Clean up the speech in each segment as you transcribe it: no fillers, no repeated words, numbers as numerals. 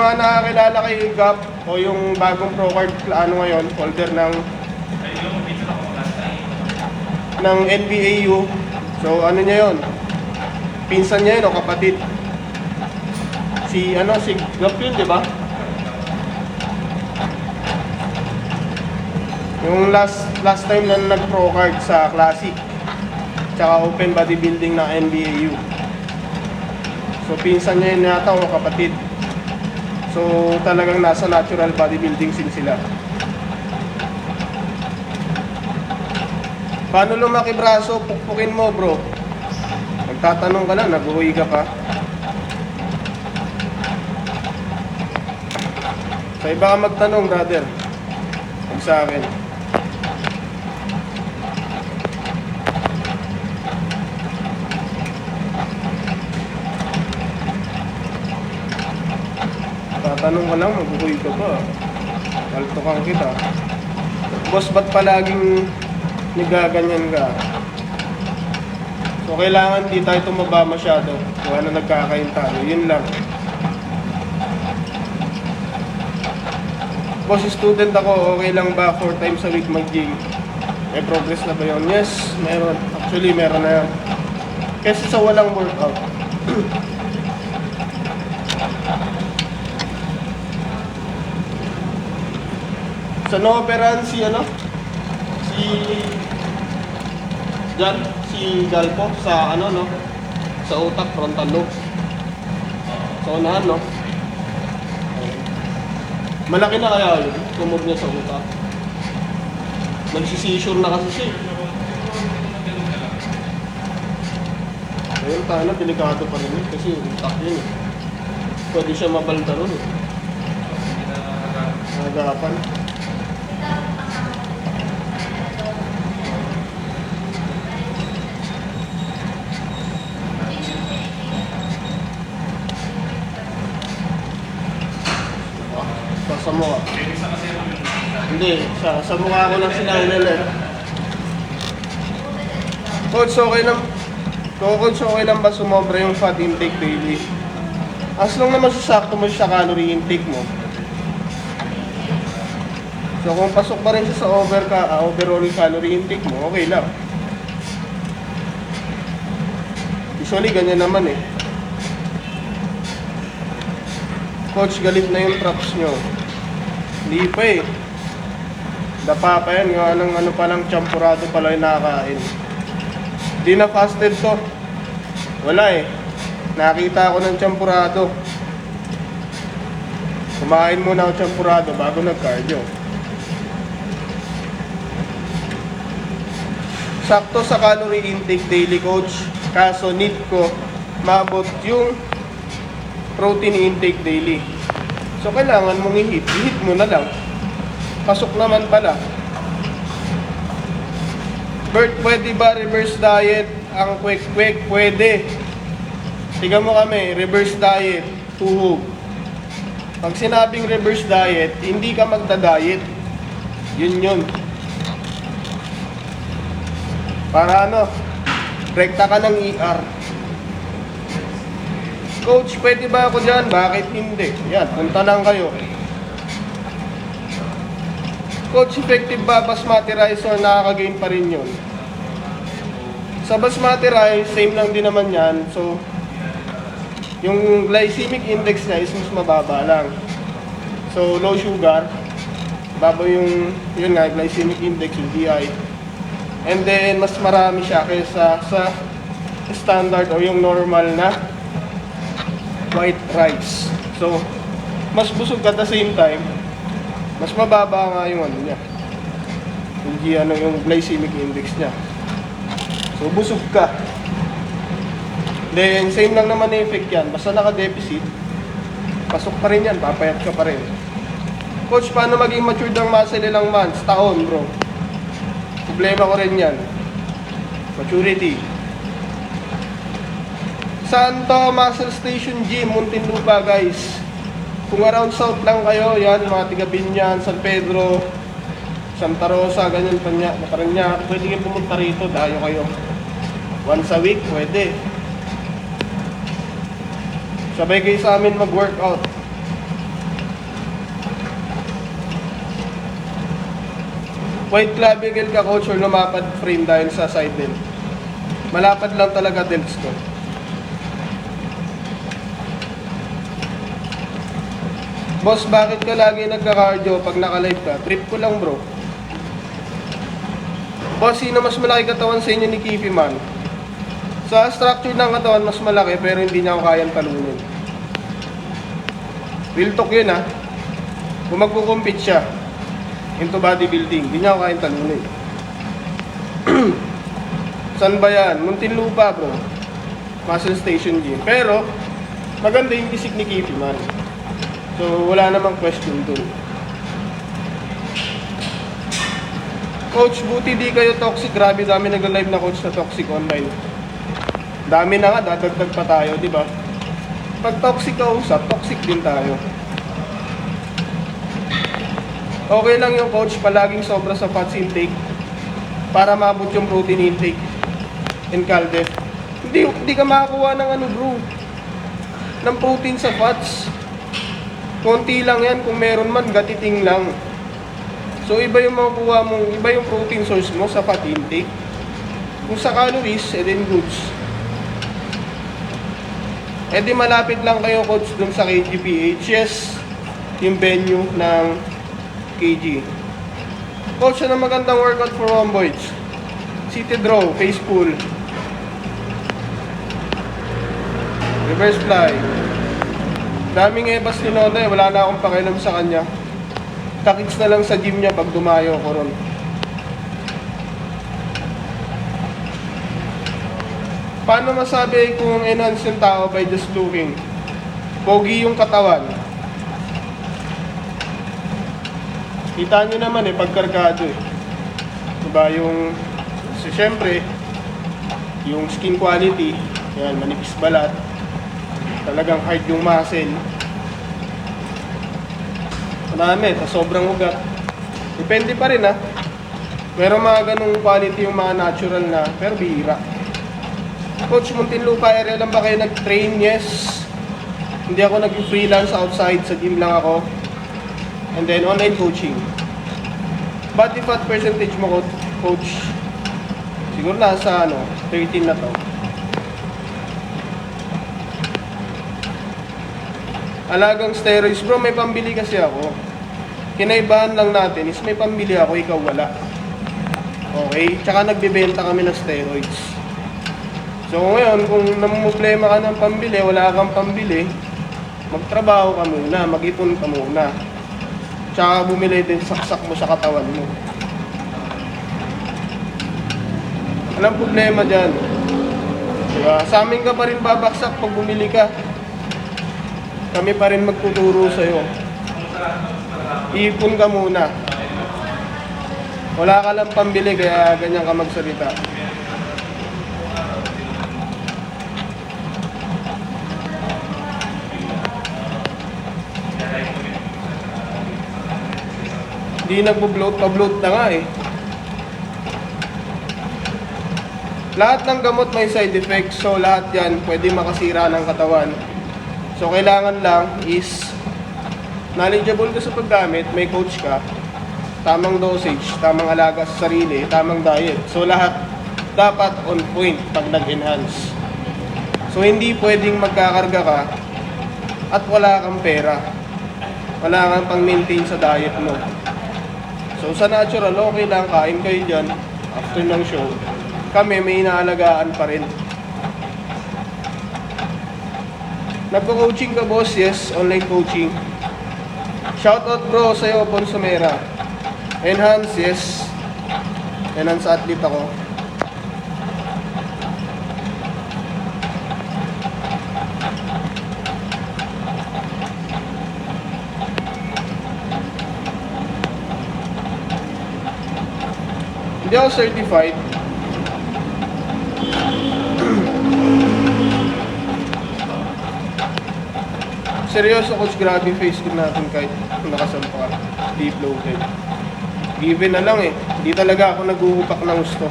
mga nakakilala kay Gap o yung bagong ProCard ano ngayon, holder ng NBAU. So ano niya yon? Pinsan niya yun o kapatid. Si Gap yun, di ba? Yung last time na nag-ProCard sa Classic tsaka Open Bodybuilding ng NBAU. So pinsan niya yun yata o kapatid. So talagang nasa natural bodybuilding scene sila. Paano lumaki braso? Pukpukin mo, bro. Nagtatanong ka na, nag-uwi ka pa. Sa iba ka magtanong, brother. Huwag sa akin. Tatanong ka lang, mag-uwi ka pa. Kaltukan kita. Boss, ba't palaging nagaganyan ka? So, kailangan di tayo tumaba masyado kung ano nagkakain tayo. Yun lang. Boss, student ako. Okay lang ba 4 times a week mag-gym? May progress na ba yun? Yes, meron. Actually, meron na yan. Kasi sa walang workout. Sa no-operan si Galpo sa sa utak, frontal lobe. Sa unahan, no? Malaki na kaya yun, tumog niya sa utak. Nagsisisure na kasi siya. Ayun, tayo delikado pa rin yun kasi utak yun. Pwede siya mabalda ron. Nagapan. Sa mukha. Hindi, sa mukha ko lang sinaunal eh. Coach, okay lang ba sumobra yung fat intake daily? As long naman susakto mo sa calorie intake mo. So kung pasok pa rin siya sa overall calorie intake mo, okay lang. Usually ganyan naman eh. Coach, galit na yung traps nyo. Hindi pa eh. Dapa pa yan. Yung palang champurado pala yung nakakain. Hindi na fasted to. Wala eh. Nakita ako ng champurado. Kumain muna ako champurado bago nag-cardio. Sakto sa calorie intake daily, coach. Kaso need ko maabot yung protein intake daily. So kailangan mong i-hit mo na lang. Pasok naman pala. Bert, pwede ba reverse diet? Ang quick, pwede. Tiga mo kami, reverse diet, tuhog. Pag sinabing reverse diet, hindi ka magda-diet. Yun. Para rekta ka ng ER. Coach, pwede ba ako dyan? Bakit hindi? Yan, punta lang kayo. Coach, effective ba basmati rice or nakaka-gain pa rin yun? Sa basmati rice, same lang din naman yan. So, yung glycemic index niya is mas mababa lang. So, low sugar. Baba yung glycemic index, yung GI. And then, mas marami siya kaysa sa standard o yung normal na white rice. So, mas busog at the same time, mas mababa nga yung niya. Yung glycemic index niya. So, busog ka. Then, same lang naman na effect yan. Basta naka-deficit, pasok pa rin yan, papayat ka pa rin. Coach, paano maging matured ang muscle ilang months? Taon, bro. Problema ko rin yan. Maturity. Saan to? Muscle Station Gym, Muntinlupa, guys. Kung around south lang kayo, yan, mga tiga Binyan, San Pedro, Santa Rosa, ganyan, Paranaque, pwede kayo pumunta rito, dayo kayo. Once a week, pwede. Sabay kayo sa amin mag-workout. white clavicle ka coach or lumapad frame dahil sa side delt. Malapad lang talaga delts ko. Boss, bakit ka lagi nagka-cardio pag naka-live ka? Trip ko lang bro. Boss, sino mas malaki katawan sa inyo ni Kipi man? Sa structure ng katawan, mas malaki pero hindi niya ako kayang talunin. Real talk yun ha. Kung magkukumpit siya into bodybuilding, hindi niya ako kayang talunin. San ba yan? Muntinlupa bro. Muscle Station Gym. Pero, maganda yung isik ni Kipi man. So, wala namang question dun. Coach, buti di kayo toxic. Grabe, dami nag-live na coach na toxic online. Dami na nga, dadagdag pa tayo, di ba? Pag toxic ka usap, toxic din tayo. Okay lang yung coach, palaging sobra sa fats intake para maabot yung protein intake and calde. Hindi ka makakuha ng ano bro, ng protein sa fats. Konti lang yan, kung meron man, gatiting lang. So iba yung makukuha mo, iba yung protein source mo sa fat intake. Kung sa calories, then goods. Di malapit lang kayo coach dun sa KGPH. Yes, yung venue ng KG. Coach, ano magandang workout for rhomboids? Seated row, face pull, reverse fly. Daming ebas ni Nonoy, wala na akong pakialam sa kanya. Takits na lang sa gym niya pag dumayo ko ron. Paano masabi kung enhance yung tao by just looking? Pogi yung katawan. Kita nyo naman pagkargado diba yung, so, syempre, yung skin quality, yan, manipis balat, talagang hard yung muscle. Marami, sobrang ugat. Depende pa rin ha. Meron mga ganung quality yung mga natural na, pero bihira. Coach, Muntinlupa area lang ba kayo nag-train? Yes. Hindi ako nag-freelance outside, sa gym lang ako. And then online coaching. Body fat percentage mo coach? Siguro nasa 13 na to. Alagang steroids bro, may pambili kasi ako. Kinaibahan lang natin is may pambili ako, ikaw wala. Okay? Tsaka nagbebenta kami ng steroids. So ngayon, kung namumblema ka ng pambili, wala kang pambili, magtrabaho ka muna, mag-ipon ka muna. Tsaka bumili din saksak mo sa katawan mo. Walang problema dyan. Diba? Sa amin ka pa rin babaksak pag bumili ka. Kami pa rin magtuturo sa'yo. Ipon ka muna. Wala ka lang pambili kaya ganyan ka magsalita. Hindi nagbo-bloat, pa-bloat na nga Lahat ng gamot may side effects, so lahat yan pwede makasira ng katawan. So kailangan lang is knowledgeable ka sa paggamit, may coach ka, tamang dosage, tamang alaga sa sarili, tamang diet. So lahat dapat on point pag nag-enhance. So hindi pwedeng magkakarga ka at wala kang pera. Wala kang pang-maintain sa diet mo. So sa natural, okay lang, kain kayo dyan after ng show. Kami may inaalagaan pa rin. Nagko-coaching ka boss? Yes, online coaching. Shoutout bro sa'yo, Ponsomera. Enhance, yes. Enhance athlete ako. Hindi ako certified. Seryoso coach, grabe yung face natin kahit nakasampa ka. Deep bloated. Given na lang Hindi talaga ako nag-uupak ng gusto.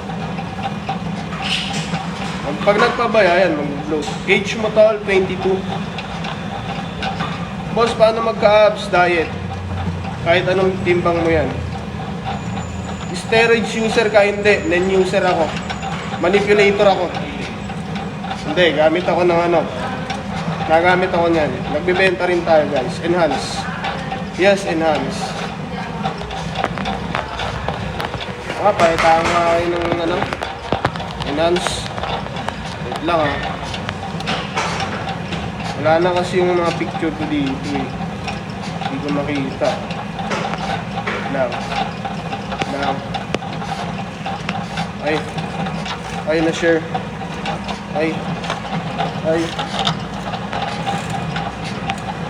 Pag nagpabaya yan, mag-bloat. Age mo tol, 22. Boss, paano magka-abs diet? Kahit anong timbang mo yan. Steroids user ka, hindi. Non-user ako. Manipulator ako. Hindi, gamit ako ng ano. Nagamit ako niyan. Nagbibenta rin tayo guys. Enhance. Yes, enhance. Pakitaan nga kayo ng ano. Enhance. Wait lang ha. Wala na kasi yung mga picture ko dito eh. Hindi ko makita. Lang. Ay na-share. Ay.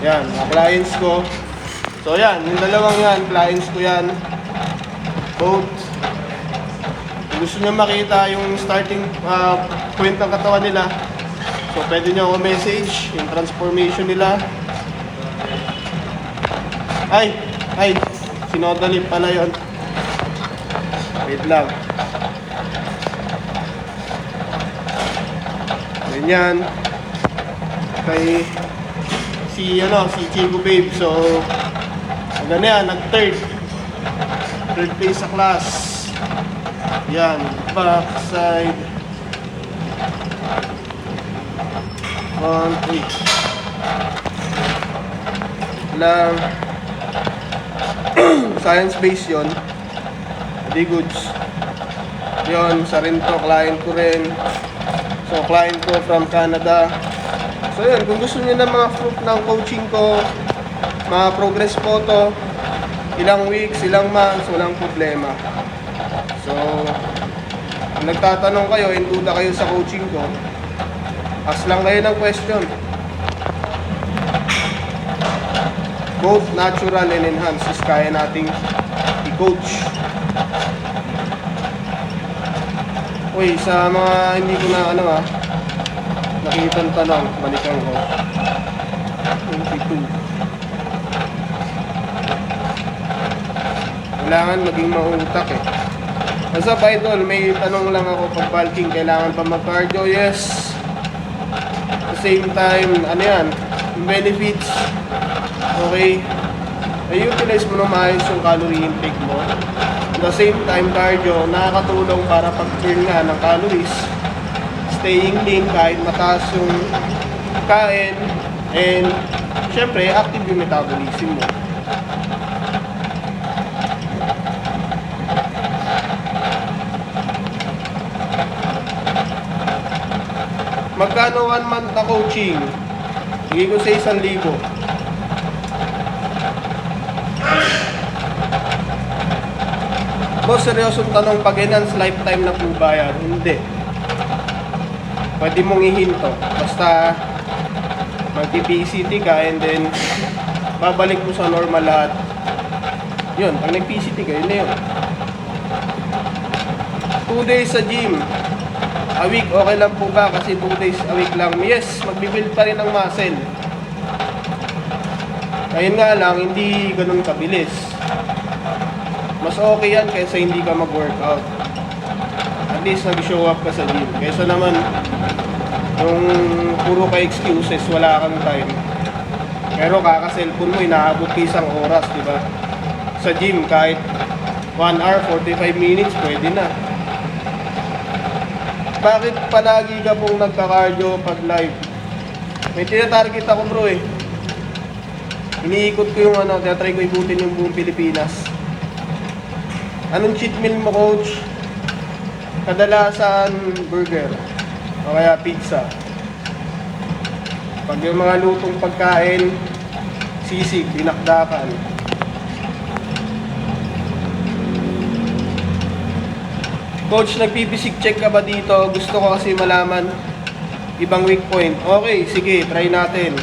Yan, mga clients ko. So yan, yung dalawang yan, clients ko yan. Both. Kung gusto nyo makita yung starting point ng katawan nila, so pwede nyo ako message, yung transformation nila. Ay, sinodalip pala yun. Wait lang. Ganyan. Kay si Chico Babe. So hanggang na yan, nag-third place sa class. Yan, back side. 1, 8 lang. Science based yon. Hindi goods. Yon, sa rin to, client ko rin. So, client ko from Canada. So, yun, kung gusto niyo ng mga proof ng coaching ko, mga progress photo, ilang weeks, ilang months, walang problema. So, kung nagtatanong kayo, induda kayo sa coaching ko, ask lang kayo ng question. Both natural and enhanced is kaya nating i-coach. Uy, sa mga hindi ko na nakitang tanong, balikan ko. 22. Kailangan maging mautak eh. Basta pa idol, may tanong lang ako pag bulking, kailangan pa mag-cardio? Yes. At the same time, yung benefits, okay, i-utilize mo na maayos yung calorie intake mo. At the same time, cardio, nakakatulong para pag-burn nga ng calories, staying lean kahit mataas yung kain, and syempre, active yung metabolism mo. Magkano 1 month na coaching? Higit ko sa 1,000. Boss, seryosong tanong, pag-enhance lifetime na po ba yan? Hindi. Pwede mong ihinto. Basta mag-PCT ka and then babalik mo sa normal lahat. Yun, pag nag-PCT ka, yun na yun. 2 days sa gym. A week, okay lang po ba? Kasi 2 days a week lang. Yes, magbibuild pa rin ng muscle. Ayun nga lang, hindi ganun kabilis. Mas okay yan kaysa hindi ka mag-workout. At least nag-show up ka sa gym. Kaysa naman, yung puro ka excuses, wala kang time. Pero kaka-cellphone mo, inaabot ka 1 oras, di ba? Sa gym, kahit 1 hour, 45 minutes, pwede na. Bakit palagi ka pong nagka-cardio pag live? May tinatarget ako bro eh. Iniikot ko yung tinatry ko ikutin yung buong Pilipinas. Anong cheat meal mo, coach? Kadalasan burger o kaya pizza. Pag yung mga lutong pagkain, sisig, dinakdakan. Coach, nagpipisic check ka ba dito? Gusto ko kasi malaman ibang weak point. Okay, sige, try natin.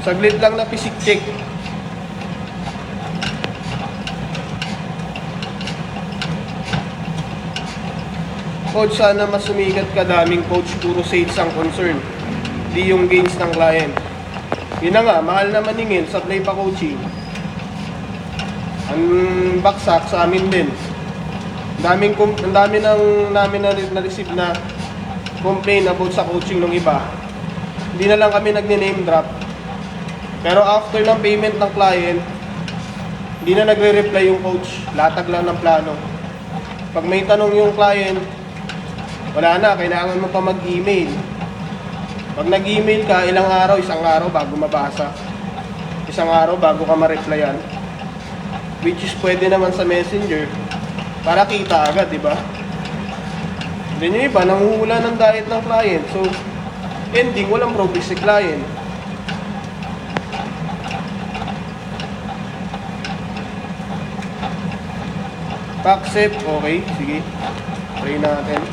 Saglit lang na physic check. Coach, sana mas sumikat ka, daming coach, puro sales ang concern. Di yung gains ng client. Yun na nga, mahal na maningil, supply pa coaching. Ang baksak sa amin din. Ang dami nang namin na-receive na complain about sa coaching ng iba. Hindi na lang kami nagne-name drop. Pero after ng payment ng client, Hindi na nagre-reply yung coach. Latag lang ng plano. Pag may tanong yung client, wala na, kailangan mo pa mag-email. Pag nag-email ka, ilang araw, isang araw bago mabasa. Isang araw bago ka ma-replyan. Which is pwede naman sa messenger para kita agad, di ba? Then yung iba, nanguhula ng diet ng client. So, ending, walang progress si client. Accept, okay, sige. Try natin.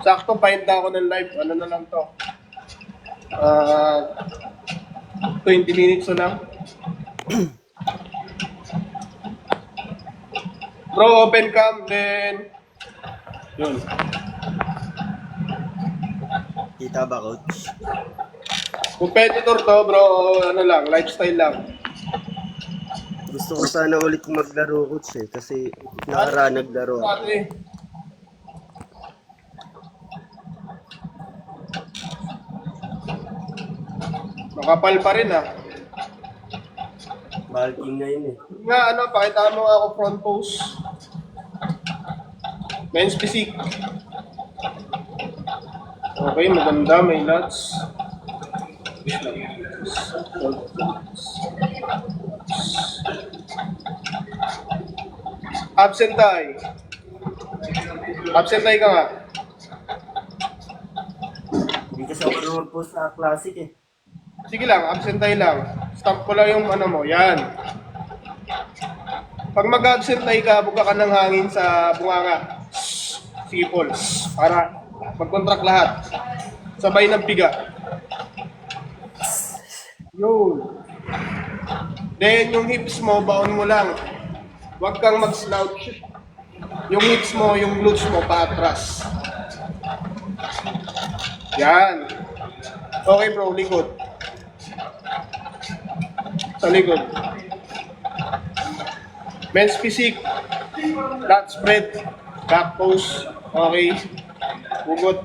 Sakto, find ako ng live. Ano na lang to? 20 minutes na lang. Bro, open cam, then... Yun. Kita ba, coach? Competitor to, bro. Ano lang, lifestyle lang. Gusto ko sana ulit maglaro, coach eh. Kasi nakaraan naglaro ako. Ate. Makapal pa rin ah. Bulking na yun eh. Nga ano, pakita mo nga ako front pose. Men's physique. Okay, maganda, may lats. Absent tayo. Absent tayo ka nga. Hindi kasi ako naman po sa classic eh. Sige lang, absent tayo lang. Stamp ko lang yung ano mo, yan. Pag mag-absent tayo ka, buka ka ng hangin sa bunganga. Sige, Paul. Para mag-contract lahat. Sabay ng piga. Yun. Then, yung hips mo, baon mo lang. Huwag kang mag-slouch. Yung hips mo, yung glutes mo, paatras. Yan. Okay bro, likod. Sa likod. Men's physique. Lat spread. Back pose. Okay. Bugot.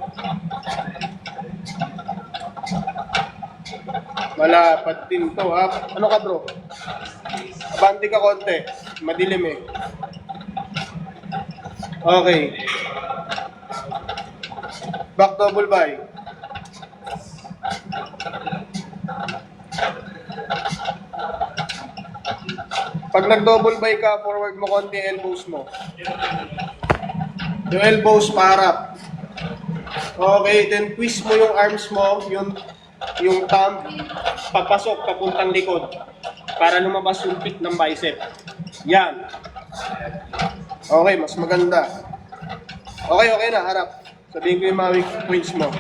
Malapad din to ha. Ano ka bro? Abante ka konti. Madilim eh. Okay. Back double by. Pag nag-double by ka, forward mo konti elbows mo. Yung elbows paharap. Okay, then twist mo yung arms mo, yung thumb, papasok, papuntang likod. Para lumabas yung peak ng bicep. Yan. Okay, mas maganda. Okay na, harap. Sabihin ko yung mga weak points mo.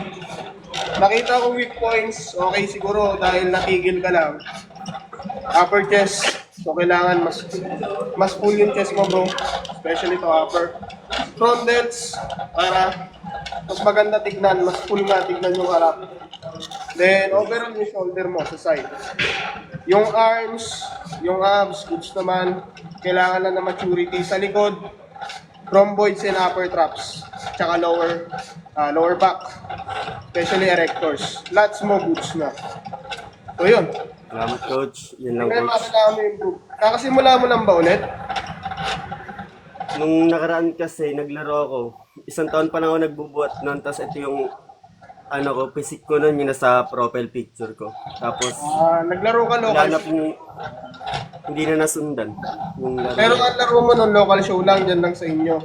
Nakita ko weak points, okay siguro dahil natigil ka lang. Upper chest, so kailangan mas full yung chest mo bro. Especially to upper. Front delts, para mas maganda tignan, mas full nga tignan yung harap. Then overall yung shoulder mo sa side. Yung arms, yung abs, goods naman. Kailangan lang na maturity sa likod. Rhomboids and upper traps. Tsaka lower back. Especially erectors. Lats mo, goods na. So yun. Salamat, coach. Yun lang, Kaya coach. makakailangan mo improve. Kakasimula mo lang ba ulit? Nung nakaraan kasi, naglaro ako. Isang taon pa lang ako nagbubuhat nun. Tapos ito yung physique ko nun, yung nasa profile picture ko. Tapos, Naglaro ka local wala na show. pong, hindi na nasundan. Yung laro. Pero ang laro mo nun, local show lang, dyan lang sa inyo.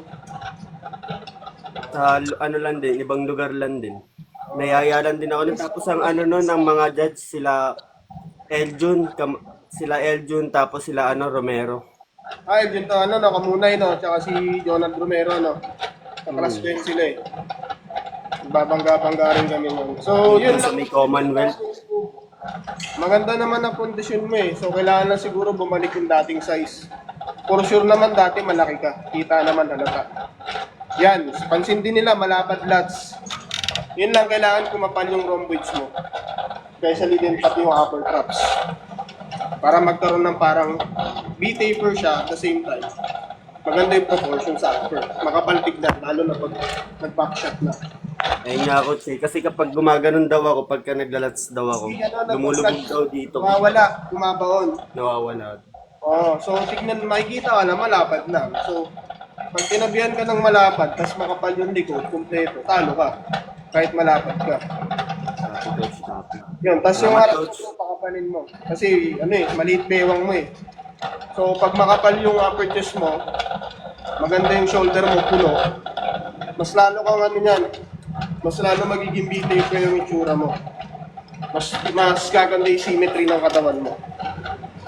Sa lang din, ibang lugar lang din. Nayayalan din ako nun. Tapos ang nun, ang mga judge, sila Eljun, tapos sila Romero. Yun to, Kamunay, no? Tsaka si Jonald Romero, no? Kaklas ko yun sila, eh. Babangga-bangga rin kami nun. So, yun Sa lang. may Commonwealth. Maganda naman ang kondisyon mo, eh. So, kailangan lang siguro bumalik yung dating size. For sure naman dati malaki ka. Kita naman halata. Yan, pansin din nila, malapad lats. Yun lang, kailangan kumapal yung rhomboids mo. Especially din pati yung upper traps. Para magkaroon ng parang V-taper siya at the same time. Maganda yung proportion sa upper. Makapal tignan, lalo na pag nag-back shot na. Ayun nga coach eh. Kasi kapag gumaganon daw ako, pagka naglalats daw ako, lumulubog daw dito. Mawawala, kumabaon. Nawawala. Oh, so tignan, makikita ka na malapad na. So, pag tinabihan ka ng malapad, tapos makapal yung likod, kumpleto, talo ka. Kahit malapad ka. Copy, coach, copy. Yun, tapos yung Salamat, harap coach. mo, pakapalin mo. Kasi, ano eh, maliit bewang mo eh. So, pag makapal yung upper chest mo, maganda yung shoulder mo, puno, mas lalo kang ano yan, mas lalo magiging B-tape ka yung itsura mo. Mas gaganda yung symmetry ng katawan mo.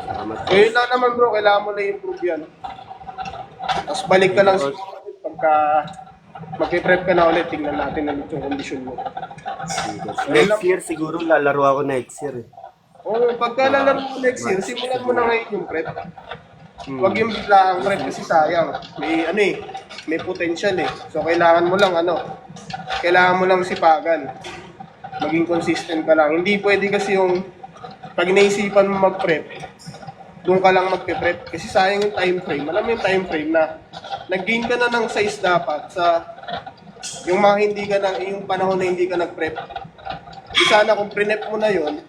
Salamat, So, yun lang naman bro, kailangan mo na improve yan. Tapos balik ka lang sa pagka mag-prep ka na ulit, tingnan natin ulit yung condition mo. Next year siguro lalaro ako next year eh. Oo, pagka lalaro mo next year, simulan mo na ngayon yung prep. Huwag yung bigla ang prep kasi sayang. May ano eh, may potential eh. So kailangan mo lang kailangan mo lang sipagan. Maging consistent ka lang. Hindi pwede kasi yung pag naisipan mo mag-prep, doon ka lang magpe-prep kasi sayang yung time frame. Alam mo yung time frame na nag-gain ka na ng size dapat sa yung mga hindi ka na, yung panahon na hindi ka nag-prep. Di sana kung pre-nep mo na yon,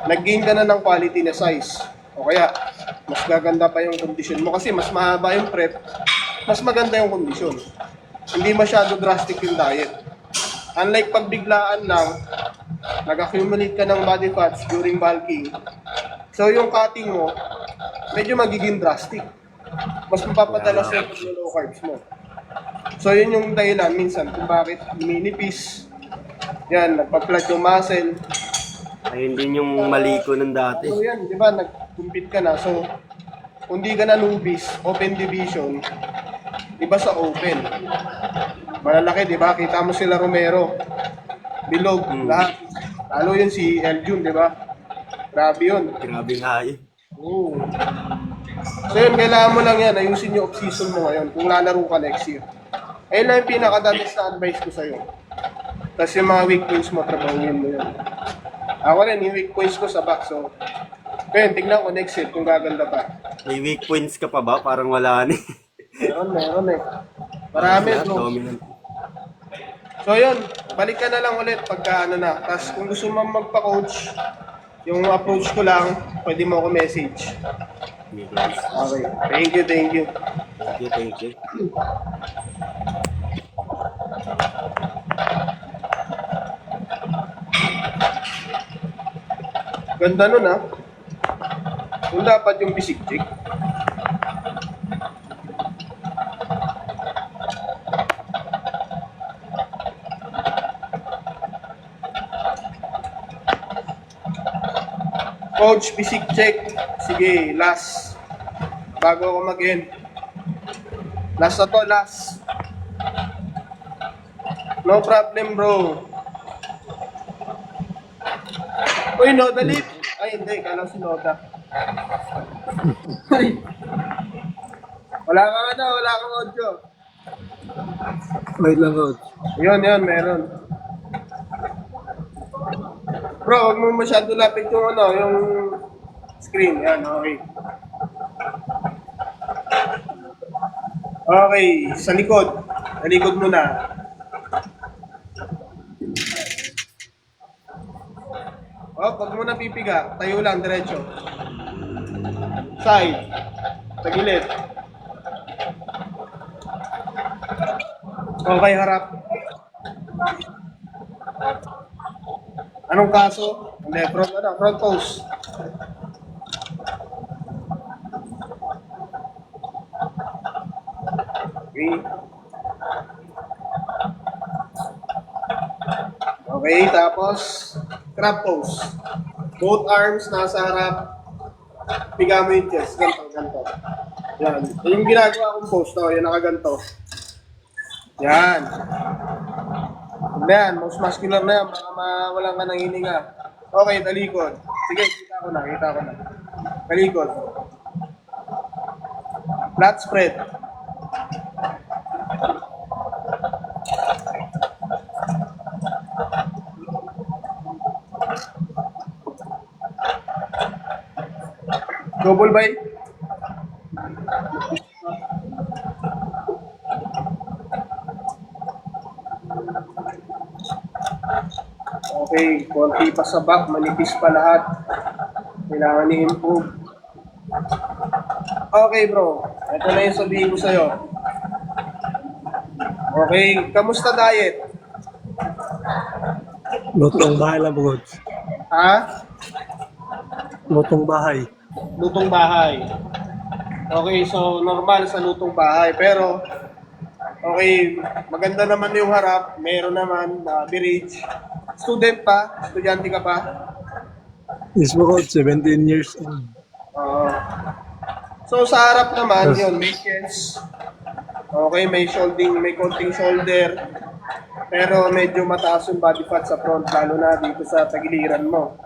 nag-gain ka na ng quality na size. O kaya, mas gaganda pa yung condition mo kasi mas mahaba yung prep, mas maganda yung condition. Hindi masyado drastic yung diet. Unlike pag biglaan lang, nag-accumulate ka ng body fats during bulking, so yung cutting mo, medyo magiging drastic. Mas mapapadala sa yung low carbs mo. So yun yung dahilan minsan kung bakit minipis. Yan, nagpa-flat yung muscle. Ayun din yung mali ko ng dati. So yan, di ba, nag-compete ka na. So, kung di ka na newbies, open division, iba sa open. Malalaki, di ba? Kita mo sila Romero, Bilog, lahat. Lalo yun si Eljun, di ba? Grabe yun. Grabe nga yun. Oo. So yun, kailangan mo lang yan. Ayusin yung off-season mo ngayon kung lalaro ka next year. Ayun lang yung pinakadalis na advice ko sa'yo. Tapos yung mga weak points mo, trabahuin mo yun. Ako rin, yung weak points ko sa back. So, ngayon, tignan ko next year kung gaganda pa. May weak points ka pa ba? Parang wala na eh. Meron eh. Marami, bro. Dominant. So yun, balik ka na lang ulit pagka ano na. Tapos kung gusto mo magpa-coach, yung approach ko lang, pwede mo ako message. Okay, guys. Okay. Thank you, thank you. Thank you, thank you. Ganda nun ah. Kung dapat yung basic check. Coach, basic check. Sige, last. Bago ako mag-end. Last na to, last. No problem, bro. Uy, Noda Lip. Ay, hindi. Kala si Noda. Wala kang ano, wala kang audio. Wait lang, coach. Yun, meron. Bro, huwag mo masyado lapit yung ano, yung screen. Yan, okay. Okay, sa likod. Sa likod mo na. Oh, pag mo na pipiga, tayo lang, diretso. Side. Sa gilid. Okay, harap. Anong kaso? Hindi, front pose. Okay. Okay, tapos crab pose. Both arms nasa harap. Piga mo yung chest. Ganto. Yan. Yung ginagawa kong pose to, yung nakaganto. Yan. Yan, most muscular na yan. Baka mawalan ka ng hininga. Okay, talikod. Sige, kita ko na. Talikod. Flat spread. Double by. Okay, konti pa sa back, manipis pa lahat. Kailangan i-improve. Okay bro, ito na yung sabihin ko sa'yo. Okay, kamusta diet? Lutong bahay lang po, coach. Ha? Lutong bahay. Lutong bahay. Okay, so normal sa lutong bahay. Pero, okay, maganda naman yung harap. Meron naman, average. Student pa? Estudyante ka pa? Yes po, coach. 17 years old. Oo. So sa harap naman, yun, may chest. Okay, may konting shoulder. Pero medyo mataas yung body fat sa front, lalo na dito sa tagiliran mo.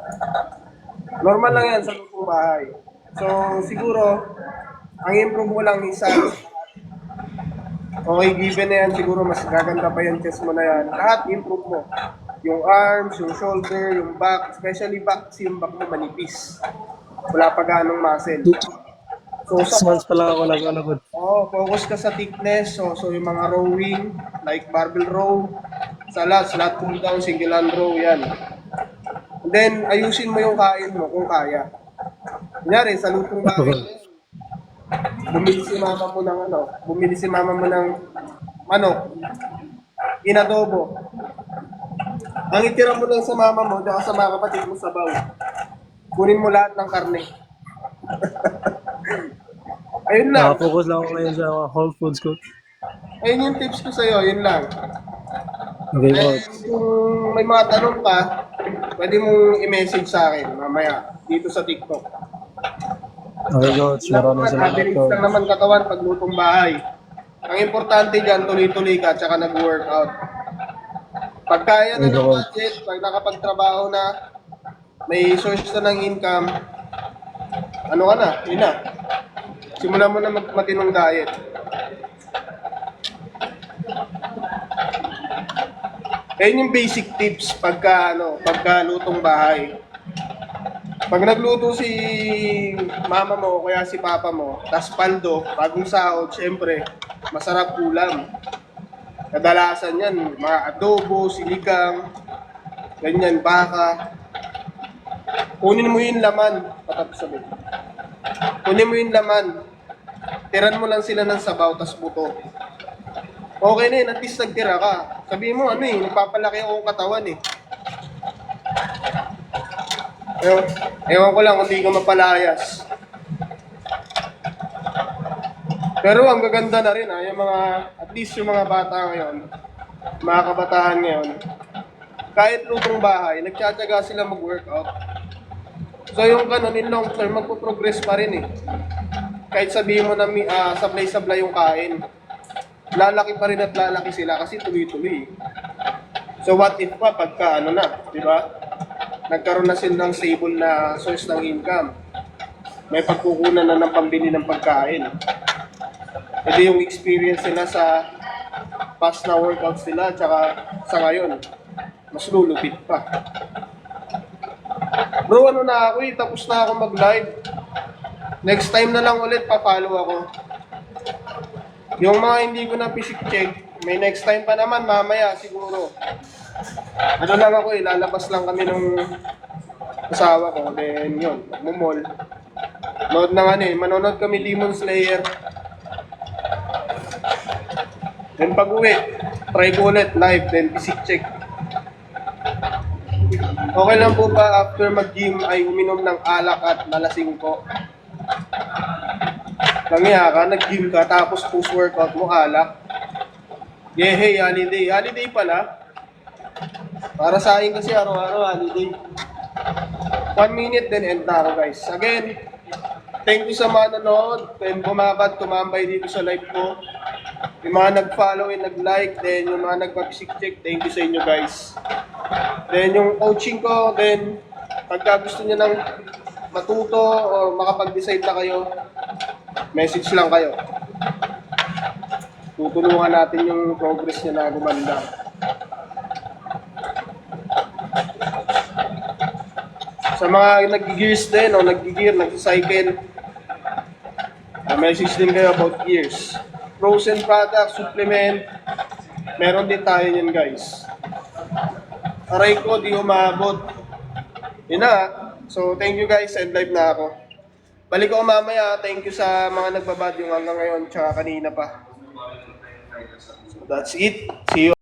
Normal lang yan sa lutong bahay. So siguro, ang improve mo lang isa. Okay, given na yan, siguro mas gaganda pa yung chest mo na yan. Lahat improve mo. Yung arms, yung shoulder, yung back, especially back, kasi yung back mo manipis. Wala pa ganong muscle. So, 6 months pa lang ako nag-ano, coach. focus ka sa thickness. So yung mga rowing, like barbell row, sa lat pull down, single hand row, yan. And then, ayusin mo yung kain mo kung kaya. Kunyari, sa lutong bahay, bumili si mama mo ng manok, inadobo. Ang itira mo lang sa mama mo, dahil sa mga kapatid mo sabaw. Kunin mo lahat ng karne. Ayun lang. Nakapokus lang ako ngayon sa Whole Foods, coach. Ayun yung tips ko sa'yo, yun lang. Okay, And coach. kung may mga tanong ka, pwede mong i-message sa akin mamaya dito sa TikTok. Okay, coach. Maraming salamat, Average coach. lang naman katawan pag lutong bahay. Ang importante dyan, tuloy-tuloy ka tsaka nag-workout. Pag kaya na ng budget, pag nakapagtrabaho na, may source na ng income, ano ka na, yun na. Simulan mo na matinong diet. Ayun yung basic tips pagka lutong bahay. Pag nagluto si mama mo o kaya si papa mo, tas paldo, bagong sahod, syempre, masarap ulam. Kadalasan yan, mga adobo, sinigang, ganyan, baka. Kunin mo yung laman, patapos sabi. Kunin mo yung laman, tiran mo lang sila ng sabaw, tas buto. Okay na yun, at least nagtira ka. Sabihin mo, nagpapalaki akong katawan eh. Ewan ko lang kung di ka mapalayas. Pero ang gaganda na rin yung mga, at least yung mga bata ngayon, mga kabataan ngayon, kahit lutong bahay, nagtsatsaga sila mag-workout. So yung ganun, in long term, magpo-progress pa rin eh. Kahit sabihin mo na sablay-sablay yung kain, lalaki pa rin at lalaki sila kasi tuloy-tuloy. So what if pa pagka di ba? Nagkaroon na silang stable na source ng income. May pagkukunan na ng pambili ng pagkain. Ito yung experience nila sa past na workouts nila tsaka sa ngayon. Mas lulupit pa. Bro, na ako tapos na ako mag-live. Next time na lang ulit pa-follow ako. Yung mga hindi ko na physic check, may next time pa naman mamaya siguro. Ano lang ako lalabas lang kami ng asawa ko, then yun, magmumol. Manonood kami Demon Slayer. Then pag uwi, try ko ulit live, then physic check. Okay lang po ba after mag-gym ay uminom ng alak at malasing po? Langya ka, nag-gym ka, tapos post-workout mo alak. Yeah, hey, holiday. Holiday pala. Para sa akin kasi araw-araw holiday. 1 minute then end na ako guys. Again, thank you sa mga nanood. Then tumambay dito sa live ko. Yung mga nag-follow and nag-like. Then yung mga nagpa-check, thank you sa inyo guys. Then yung coaching ko, then pagka gusto niyo ng matuto o makapag-decide na kayo, message lang kayo. Tutulungan natin yung progress niya na gumanda. Sa mga nag-gears din o nag-gear, nag-cycle, message din kayo about gears. Frozen product, supplement, meron din tayo yan guys. Aray ko, di umabot. Yun na. So, thank you guys and live na ako. Balik ko mamaya. Thank you sa mga nagbabad yung hanggang ngayon tsaka kanina pa. So that's it. See you.